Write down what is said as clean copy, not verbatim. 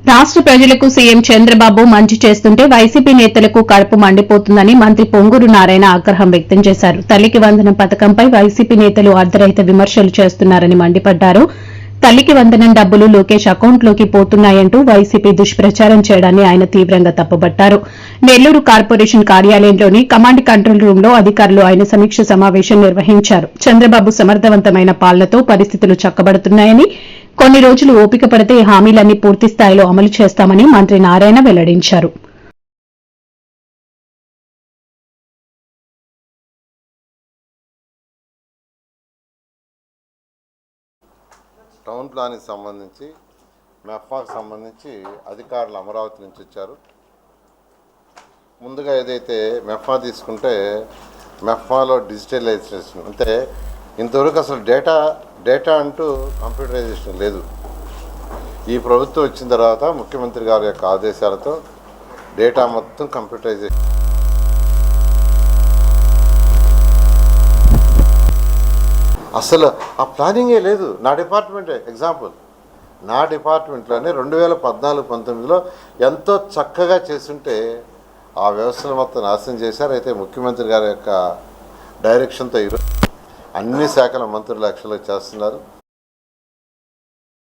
రాష్ట్ర ప్రజలకు సీఎం చంద్రబాబు మంచి చేస్తుంటే వైసీపీ నేతలకు కడుపు మండిపోతుందని మంత్రి పొంగూరు నారాయణ ఆగ్రహం వ్యక్తం చేశారు. తల్లికి వందనం పథకంపై వైసీపీ నేతలు అర్ధరహిత విమర్శలు చేస్తున్నారని మండిపడ్డారు. తల్లికి వందనం డబ్బులు లోకేష్ అకౌంట్లోకి పోతున్నాయంటూ వైసీపీ దుష్ప్రచారం చేయడాన్ని ఆయన తీవ్రంగా తప్పుబట్టారు. నెల్లూరు కార్పొరేషన్ కార్యాలయంలోని కమాండ్ కంట్రోల్ రూమ్ లో అధికారులు ఆయన సమీక్ష సమావేశం నిర్వహించారు. చంద్రబాబు సమర్థవంతమైన పాలనతో పరిస్థితులు చక్కబడుతున్నాయని, కొన్ని రోజులు ఓపిక పడితే హామీలన్నీ పూర్తిస్థాయిలో అమలు చేస్తామని మంత్రి నారాయణ వెల్లడించారు. టౌన్ ప్లాన్కి సంబంధించి మెఫ్మాకి సంబంధించి అధికారులు అమరావతి నుంచి వచ్చారు. ముందుగా ఏదైతే మెఫ్మా తీసుకుంటే మెఫ్మాలో డిజిటలైజేషన్ అంటే ఇంతవరకు అసలు డేటా అంటూ కంప్యూటరైజేషన్ లేదు. ఈ ప్రభుత్వం వచ్చిన తర్వాత ముఖ్యమంత్రి గారి యొక్క ఆదేశాలతో డేటా మొత్తం కంప్యూటరైజేషన్. అసలు ఆ ప్లానింగే లేదు. నా డిపార్ట్మెంటే ఎగ్జాంపుల్. నా డిపార్ట్మెంట్లోనే 2014-19లో ఎంతో చక్కగా చేస్తుంటే ఆ వ్యవస్థను మొత్తం నాశనం చేశారు. అయితే ముఖ్యమంత్రి గారి యొక్క డైరెక్షన్తో ఈరోజు అన్ని శాఖల మంత్రులు యాక్చువల్గా చేస్తున్నారు.